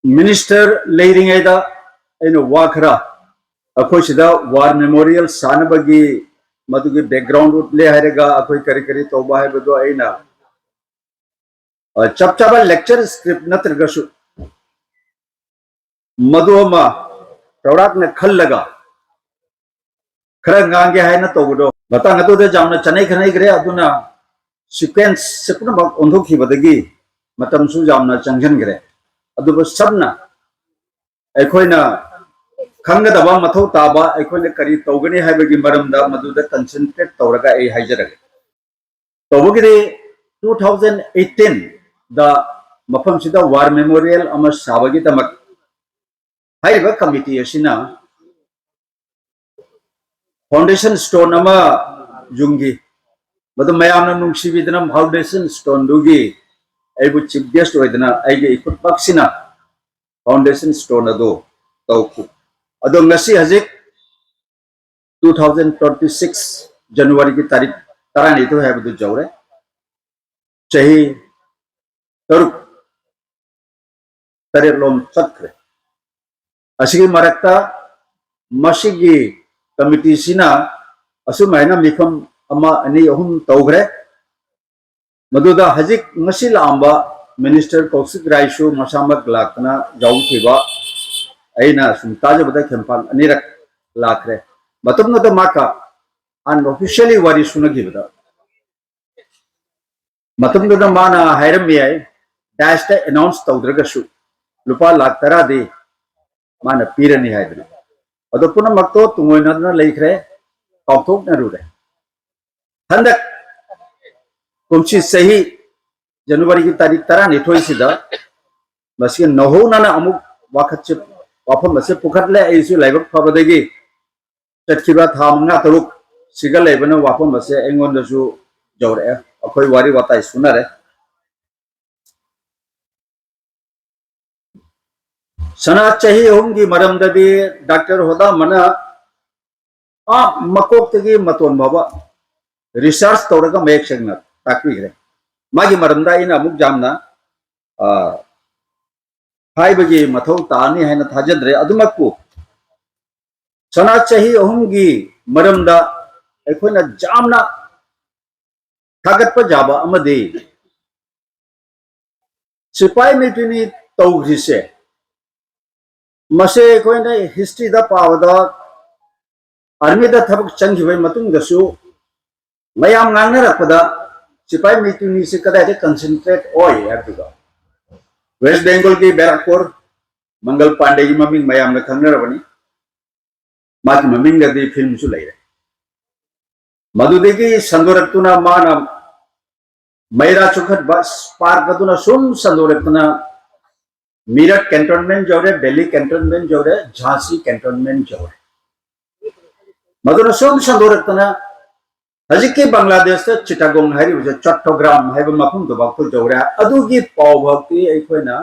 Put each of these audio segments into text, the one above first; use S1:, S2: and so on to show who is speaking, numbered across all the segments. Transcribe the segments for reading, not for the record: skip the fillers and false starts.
S1: Minister Leiringaida in Wakra, Akoshida War Memorial Sanabagi Madugi background would lay Harega, Akoi Karikari Toba Bedo Aina. Chapchaba lecture script Natragashu Maduama, Product Kalaga, Karangangi Hana Togudo, Batangatu the Jamna Chanai Aduna sequence Sepuna Unduki Badagi, Matamsu Jamna Changan Aduba Sabna. Equina Kangadaba Mato Taba, Equina Kari Togani Habagi Maramda Maduda concentrate Toraga a Hijara. Tobogiri 2018, the Mapamsida War Memorial Amas Sabagitamak Haiba Committee Ashina Foundation Stone Ama Jungi, but the Mayana Nungshi Vidnam Foundation Stone Dugi, I would chip guest with an Ige Paksina Foundation Stone Ado Tauku. Ado Nasi Hazik 2026 January की तारीख तरह नहीं तो है बदल जाओ रे चाहिए तरुक तरे लोम चक्र असिगी मरकता मसिगी कमिटी सिना असु महीना मिखम अमा अनी अहुम तौगरे मधुदा हजिक मसिल आंबा मिनिस्टर कौशिक रायशु मसामक लाकना जाऊ थीबा ऐना सुनताज बता खेमपान अनिरक लाकरे मतम न तो माका unofficially wari sunagi bada matam da mana hairam yai dash ta announce tawdraga shu lupa lakh tara de mana pirani haidra ado puna makto tungoina na leikre kauthok na rure handak kumchi sahi january ki tarikh tara ni thoi sida basi noho na na amuk wakhat che wafam basi pukhatle aisu laibak phabadagi tatkiba thamna taruk Sigal Lebana Wapam was Engon the Zoo Jore, a koi wari what I sooner. Sana Chahi Hungi, Madam Dadi, Dr. Hoda Mana Makok Tagi Maton Baba, research Toraga make Shagna, Takri. Magi Maramda in Amuk Jamna, Haibagi, Mato Tani, and Tajadre, Adumaku. Sana Chahi Hungi, Maramda. अखोना जामना थागत पर जाबा अमदे सिपाही military तौग्रिसे मसे अखोना history दा पावदा army दा थबक चंगिबे मतुंग दसु मयाम ngangnarapda सिपाही military से कदाय concentrate ओय हैबगा वेस्ट बंगाल की बैरकपुर मंगल पांडे की ममिंग मयाम ने खंगरबनी माकी ममिंग गदी फिल्म सु लैरे मधुदेगी संदोरक्तुना माना मैरा चुखत बस पार कदुना सुम संदोरक्तुना मीरठ कैंटोनमेंट जोरे दिल्ली कैंटोनमेंट जोरे झांसी कैंटोनमेंट जोरे मधुना सुम संदोरक्तुना हजिके बांग्लादेश से चिटागोंग है उसे चट्टग्राम है वो मफुम तो बात तो जोरे अदुगी पाव भक्ति एक कोई ना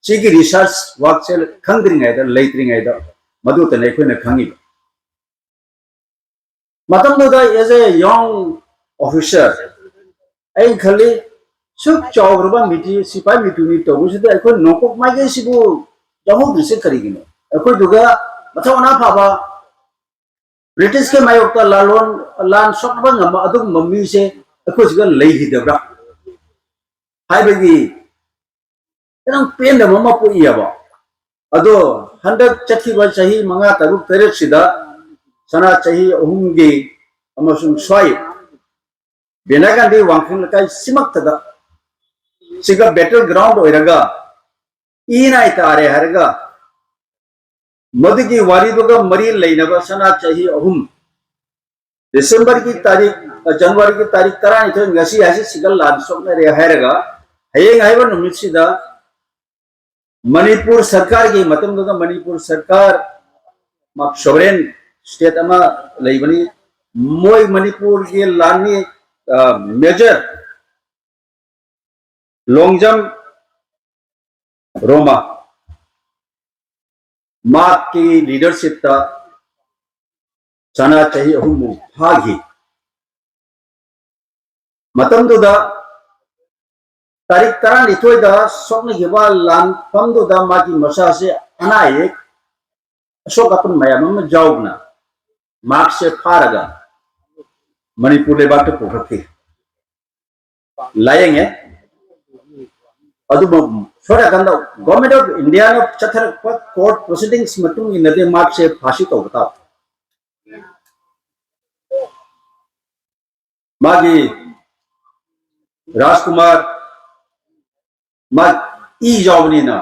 S1: चीकी रिसर्च वर्क से खंगरिंग है इधर लेटरिंग है इधर मधु तो नहीं कोई ना खंगी Matam as a young officer, I khali suk chawrba miti sipai mituni to which I could knock up my gasibu Jamu Disakarigino. I could do that, Matana Papa British came my octa lalon land shotbang adum mummy say a coachgal lay the bra. Hi baby. I don't pain the mama puiaba. Ado 100 chaki bachahi manga taru peresida. Sana Chahi Hungi Amasung Swai Benagandi Wankin Simaktada Siga battleground Oiraga Ina Itare Harga Madigi Waribuga Mari Lainaba Sana Chahi Hum December ki Tarik January ki Tarik Tara Gasi as a Sigal Lansok Haraga Haying Ivan Mitsida Manipur Sarkar ki Matam Manipur Sarkar Mak Sovereign State ama laibani Moi Manipur के लानी major long jump रोमा मार्क की leadership था सना चाहिए हम भागी मतम तो दा तारीख तरा निथोई सोकने लानफम मागी मसा से अना एक अशोक अपन मैम जाऊना मार्क से फारगा मणिपुर लेबाक पुखी लाएंगे गवर्नमेंट ऑफ इंडिया चथर कोर्ट प्रोसीडिंग्स मार्क से फांसी तौबता मागी राजकुमार मा ई जावनीना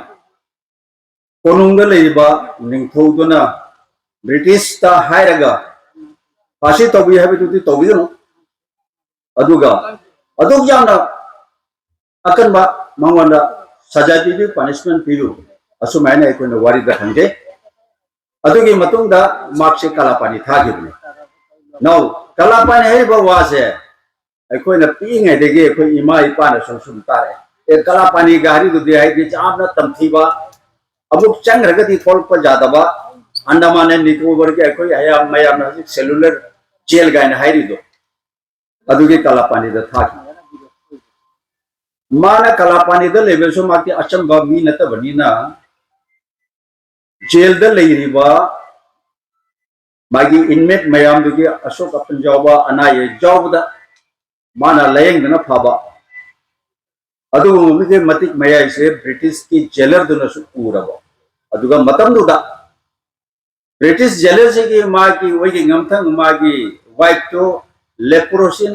S1: कोनुंग लेबा निंथौदुना ब्रिटिश ता हायरगा फांसी तौबी हाबिदुदि तौबिगनो अदुगा अदुग याना अकनबा मंगवंदा सजा पीबी पनिशमेंट पीबी असुमायना अखोना वारिदा हंगे अदुगी मतुंगदा मार्क से कलापानी थागिबने नाउ कलापानी हेबा वासे अखोना पीङैदगी अखोय इमा इपाना सुम तारे ए कलापानी गारी दुदि हाइदि चामना तमथीबा अमुक चंग्रगति थोलप जादबा अंडमान एंड निकोबार के अखोय हयाम मयाम हजिक सेलुलर जेल गायना हाइरिदो अदुगी कलापानी दा थागी माना कलापानी दा लेबेसो माकी अचंबा मी नतबनीना जेल दा लेरिबा मागी इनमेट मयाम दुगी अशोक अपन जावबा अनाये जावबदा माना लयंगना फाबा अदुगे मतिक मयाई से ब्रिटिश की जेलर दुनसु पूरबा अदुगा मतमदुदा ब्रिटिश जेलर से की मागी वगी ngमथंग मागी वाइट तो लेप्रोसी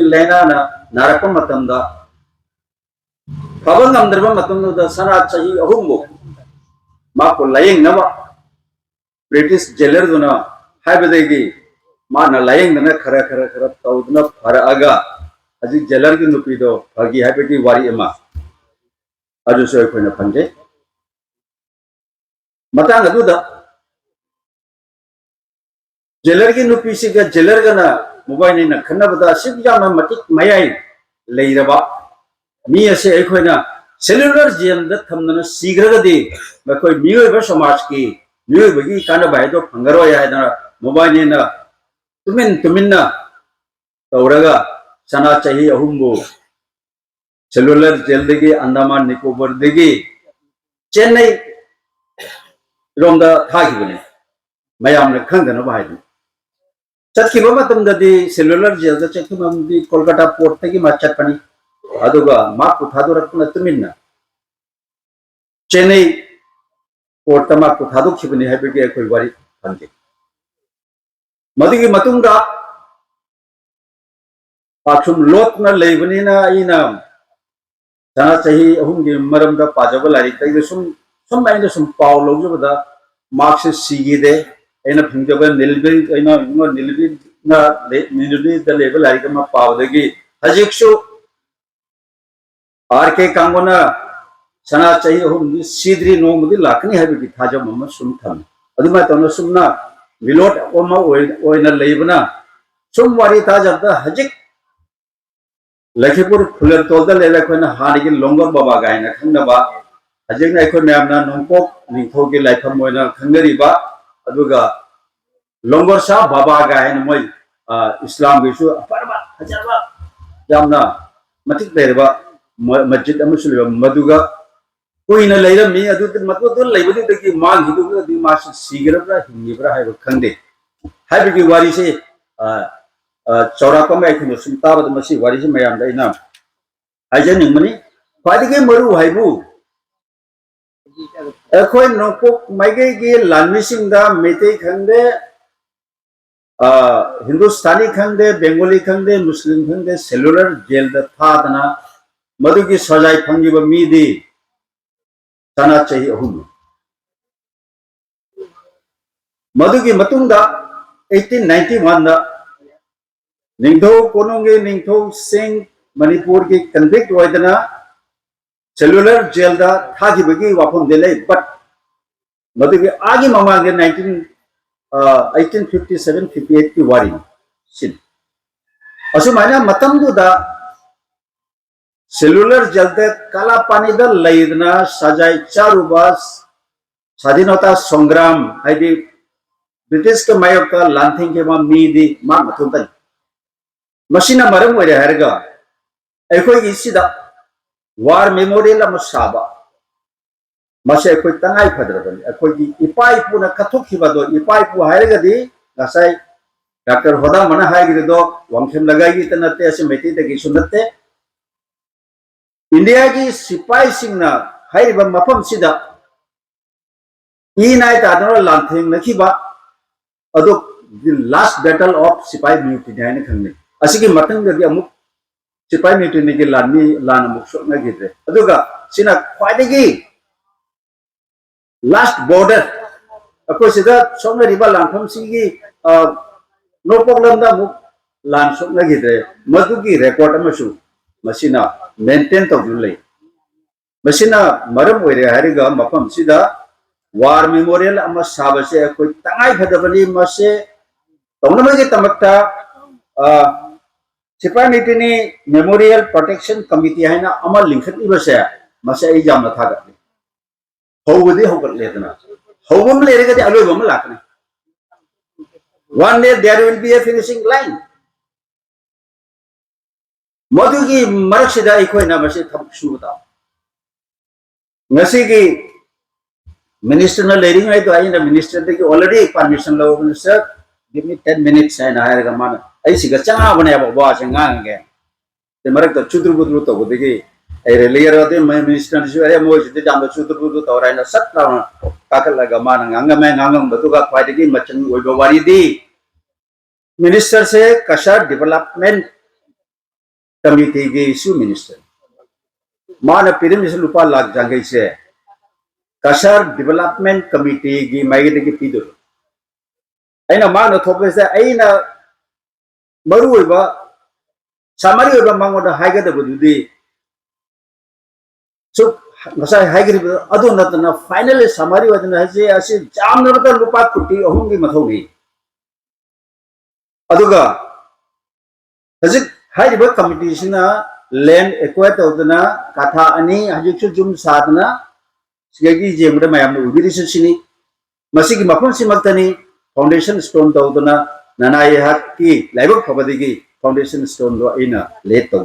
S1: लेना ना नारक मतमदा फबंग अंदरबा मतमदुदा सना चही अहुमबो माको लयंग नबा ब्रिटिश जेलर दुना हाइबदेगी माना लयंग दना खरा तौदना फरअगा अजी जेलर की नुपीदो फगी हाइबेगी वारी एमा अजुसो अखोना फंजे मतंग अदुदा जेलर की नुपी सिगा जेलर गना मोबाइल ने खन्नबदा सिग जामा मतिक मयाई लेरबा मी असे अखोना सेलुलर जेल द थमना सीग्रगदी मखोय मियोय समाज की मियोय बगी काना बायदो फंगरो यायना मोबाइल ने तुमिन्ना तौरगा सना चही अहुमबो सेलुलर जेल देगी अंडमान निकोबार देगी चेन्नई रोमदा थागिबने मयामने खंगना बायदो चतखिबा मतमददी सेलुलर जेल दा चखिबमदी कोलकाता पोर्ट तगी मा चटपनी अदुगा माकु थादोरकना तुमिन्ना चेन्नई पोर्ट ता माकु थादोखिबने हाइबेगी अखोय वारी फंगे मदुगी मतुंगा पाछुम लोटना लेबनीना इना सना चही अहुमगी मरमदा पाजब लारी तैगे सुम आइना सुम पाव लौजबदा मार्क से सीगिदे एना फंगजब निलबी एना निलबी ना निलबी द लेबल लारी कमा पावदगी हजिकसु आर के कांगोना सना चही अहुमगी सीद्री नोमदी लाकनी हाइबगी थाजब मम सुम थम अदुमा तनो सुमना विलोट ओमा ओइना लेबना सुम वारी थाजबदा हजिक लखीपुर फुलर तोलदा लेला खोना हानिगी लोंगर बाबा गायना खंगनबा हजिकना अखोय मैमना नोंकोक निंथौगी लाइफम मोयना खंगरिबा अदुगा लोंगर सा बाबा गायना मोय इस्लाम गिसु परबा हजरबा यामना मतिक लेरबा मस्जिद अमसुलिबा मदुगा कोइना लेरमी अदु मतबदु लेबदि दगी मांग हिदुगा दि मास सिगरब्रा हिंगिब्रा हायबो खंदे हायबगी वारी से चौरापा में अखोन सुमताबद मसी वारी से मयाम दैना हाइजनिंगमनि ख्वाइदगी मरु हाइबु अखोय नोंपोक माइगेगी लानमिसिंगदा मेते खंदे हिंदुस्तानी खंदे बेंगोली खंदे मुस्लिम खंदे सेलुलर जेल द थादना मदुगी सजाय फंगिबा मीदी सना चही अहुम मदुगी मतुंगदा 1891 दा निंगथौ कोनुंगे निंगथौ सिंह मणिपुर की कन्विक्ट होइदना सेलुलर जेल दा थागिबगी वाफम देले बट मदुगी आगे ममांगे 1857-58 की वारी सिन असुमाइना मतमदुदा सेलुलर जेल दा काला पानी दा लैदना सजाय चारुबास स्वाधीनता संग्राम हाइदि ब्रिटिश के मायक लांथिंग के मीदी मा मथुंतन मसीना मरम ओइरे हरगा अखोय इसिदा वार मेमोरियल साब मसे कोई तंगाई फदरबनी अखोई इपा इपुना कथुखिबदो इपा इपु हायरगदी गसाई डॉक्टर होदा मना हायगिदो वंखेम लगाई तनते असे मेटी तगी सुनते इंडिया की सिपाही सिंगना हायरिबा मफम सिदा ई नाय तादनो लांथेंग नखिबा अदो लास्ट बैटल ऑफ सिपाही म्यूटिनी हायने खंगने असिगी मतंगदि अमुक सिपाही म्यूटिनी की लानी लान अमुक सोनगिद्रे अदुगा सिना ख्वाइदगी लास्ट बॉर्डर अको सिदा सोनरिबा लांफम सिगी नो प्रॉब्लम दा मुक लान सोनगिद्रे मदुगी रिकॉर्ड अमसु मसिना मेंटेन तौजुलै मसिना मरम ओइरे हारिगा मफम सिदा वार मेमोरियल अमा साबसे कोई तंगाई फदबनी मसे तौनमगे तमक्ता सिपाही मिटिनी मेमोरियल प्रोटेक्शन कमिटी है ना अमा लिंखत इबसे मसे आई जाम थागत हौबदि हौगत लेदना Haobam लेरगदि अलोबम लाकने one day there will be a finishing line मधुगी मरक्सिदा इखोइना मसे थबक सुबता ngasi ki minister na leading ay to ayina minister de already permission lo minister give me 10 minutes ay na hayar gamana ay siga changa bane ba ba changa nge te marak to chudru budru to bodigi ay relier ode minister ju ay mo jite jam chudru budru to rai na sat na kakal la gamana ngangam ngangam batuga khwaidigi machan oiba wari di minister se kasha development committee ge issue minister mana pirim is lupa lag jangai se kasar development committee gi maigi de pidur aina mana thope se aina maru oiba samari oiba mangoda haiga de bududi so ngasai haigri adu natna finally samari wadna haje asi jamnarata lupa kuti ahungi mathogi aduga hajik hairiba committee sina land acquire tawdana katha ani hajiksu jum sadna सिगगी जेमरे मायाम उबिरिस सिनी मसिगी मफम सिमक्तनी foundation stone तौदना ननाय हक्की लाइबक फबदिगी foundation stone लो आइना late तौ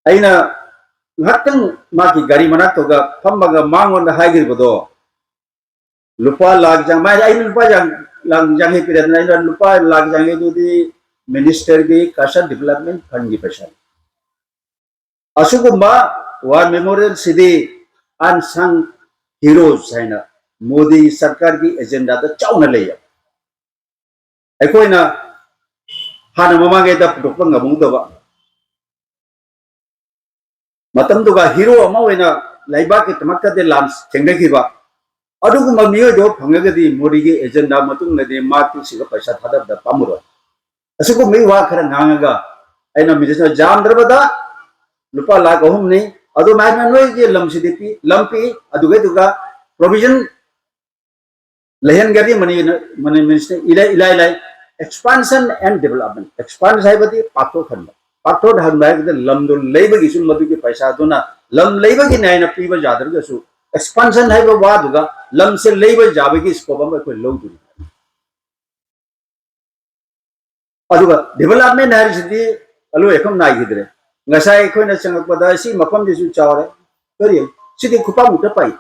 S1: आइना ngakang maki gari manak toga fambaga mangon da haigir bodo lupa lag jang mai ai lupa jang lang jang he pirat nai lupa lag jang he dudi minister gi kasha development fund gi paisa asugumba war memorial सिदी unsung heroes है ना मोदी सरकार की agenda दा चाउना लेया अखोइना हाना ममागे दा पुटोकंग गबुंगदबा मतम दुगा हीरो अमा वेना लाइबा के तमक्का दे लाम्स थेंगगिबा अदुगु ममियो दो फंगगदी मोदी की एजेंडा मतुंग नदे माति सिगा पैसा थादब दा पामुरो असुगु मे वा खरा ngangaga aina मिजना jam दरबदा lupa lag ahum ni adu mai noi je lam sidipi lampi adu ge duga provision lehen gari mani mani minister ilai expansion and development expand sai bati patho dhan bai de lam do leiba gi sun madu ki paisa duna lam leiba gi nai na piba jadar ga su expansion hai ba wa duga lam se leiba jabe gi scope ma ko lo du adu development hari sidi alu ekam nai gidre ngasai khoina changak pada si mapam disu chawre kari sidi khupa muta pai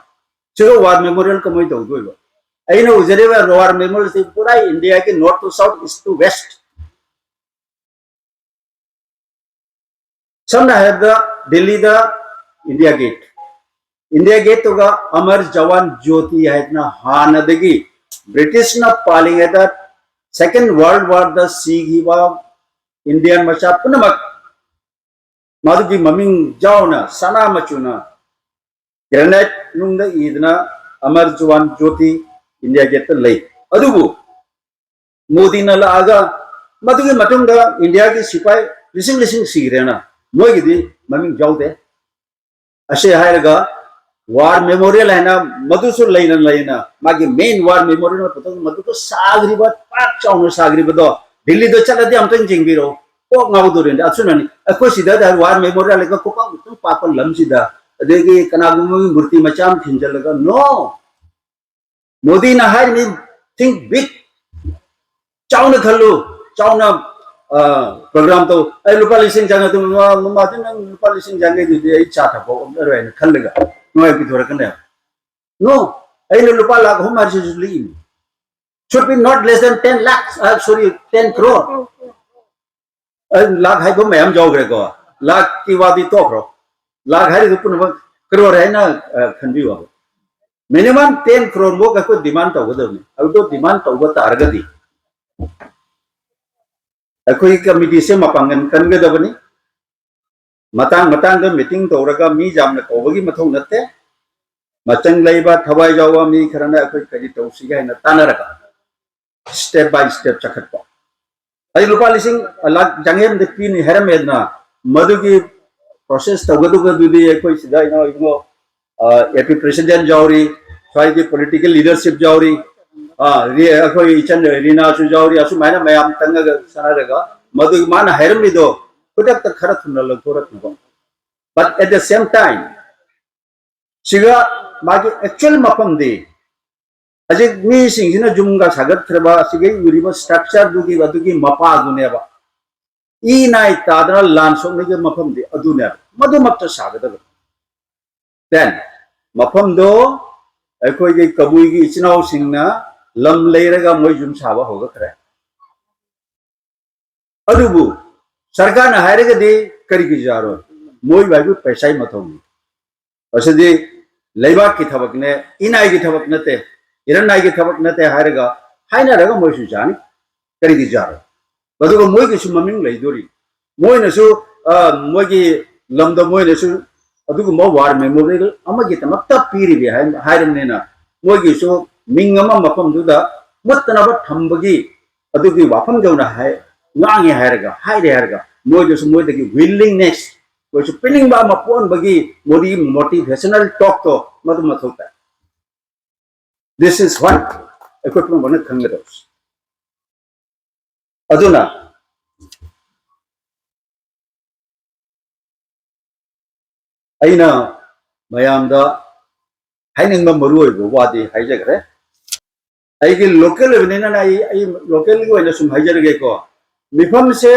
S1: chiro war memorial kamoi do doiba aina ujare war memorial si pura india ke north to south east to west samna hai the delhi the india gate to ga amar jawan jyoti hai na hanadagi british na paling hai the second world war the sigiwa indian macha punamak मादुगी ममिंग जाओना Sana मचुना grenade नुंग ईदना अमर जवान ज्योति India gate लई अदुबु मोदी न लागा मदुगी मतुंग India की सिपाही लिसिंग सिगरेना मोगिदी ममिंग जाउदे असे हायरगा war memorial है ना मधुसु लेना मागी मेन वार मेमोरियल पतंग मधुको सागरिबा पाक चाउनो सागरिबदो दिल्ली दो चलदि अमतंग जिंगिरो ओ ngawdurin atsunani ako sida da war memorial ka ko pa mutung papal lam sida adegi kanagum murti macham khinjalaga no modi na hai ni think big chauna khallu chauna program to ai lupa lising janga tu ma tin nang lupa lising janga di ai cha tha bo ro ai khal ga no ai ki thora kan no ai lupa lakh home marriage usually should be not less than 10 lakhs sorry 10 crore lakh hai bo mayam jaw gre ko lakh ki wadi to kro lakh hai du pun crore hai na khan bi wa minimum 10 crore mo ka ko demand to go ni au to demand to go tar ga di अखोई committee से मपांगन कनगदबनी मतंग मतंग meeting तौरगा मी जामना कौबगी मथौ नते मचंग लैबा थवाई जावा मी खरना अखोई कदि तौसिगा हैना तानरगा स्टेप बाय स्टेप चखटपा आई लुपा लिसिंग लाख जंगेम दे पिन हेरमेदना मधुगी प्रोसेस तगदुगा दुदी अखोई सिदा इनो इगो एपी प्रेसिडेंट जावरी स्वाइगी पॉलिटिकल लीडरशिप जावरी अखोई इचन रीना सु जावरी असु मायना मयाम तंगा सनारगा मधु माना हेरमिदो खुदक त खरा थुना लथोरक नको but at the same time सिगा मागी एक्चुअल मफम दे अजे मी सिंगिना जुमगा सागत खरबा सिगे उरिबा स्ट्रक्चर दुगी मपा दुनेबा ई नाइ तादरा लान सोमने मफम दे अदुने मधु मक्ता सागत देन मफम दो अखोई के कबुई की इचनाव सिंगना लम लेरगा मोय जुम साबा होगा खरे अदुबु सरकार ना हायरेगा दे करी की जारो मोय बागु पैसा ही मथों असदि लेबा की थबक ने इनाई की थबक नते इरनाई की थबक नते हायरेगा हायना रगा मोय सु जानी करी की जारो बदुगो मोय की सु ममिंग लेदोरी मोय नसु मोय की लमदो मोय नसु अदुगो मो वार मेमोरियल अमा की तमक्ता पीरी बि हायरमनेना मोय की सु मिंग अमा मफम दुदा मत्तनब थंबगी अदुगी वाफम जौना हाय ngangi harga haide harga moi jo moi de willingness ko su pinning ba ma pon bagi modi motivational talk to madu mathota this is what equipment bana khangados aduna aina mayam da haining ma maru oi bo wadi haijagre ai gi local event na ai local gi wala sum haijarge ko मिफम से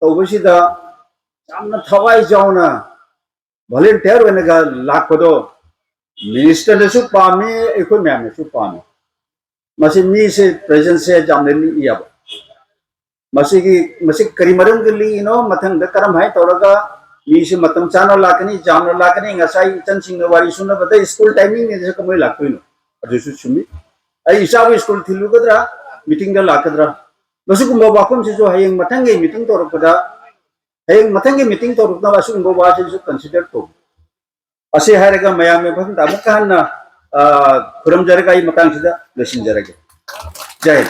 S1: तौबसीदा जामना थवाई जावना volunteer वनेगा लाखपदो minister नसु पामे एको ma'am नसु पामे मसी मी से presence से जामने ली याब मसी करीमरम के लिए no मथंग the करम है तौरगा मी से मतम चानो लाकनी जामना लाकनी ngасai चन सिंग वारी सुन बदे स्कूल टाइमिंग ने जे कमय लाकइनो अदुसु सुमी आई हिसाब स्कूल थिलु गदरा मीटिंग द लाकदरा बसुकुंबा वाफम से जो हयेंग मथंगे मीटिंग तोरपदा हयेंग मथंगे मीटिंग तोरपदा बसुकुंबा वासे जो कंसीडर तो असे हायरगा मयाम में भन दामुकाना खुरम जरगा ई मतांग सिदा लसिन जरगे जय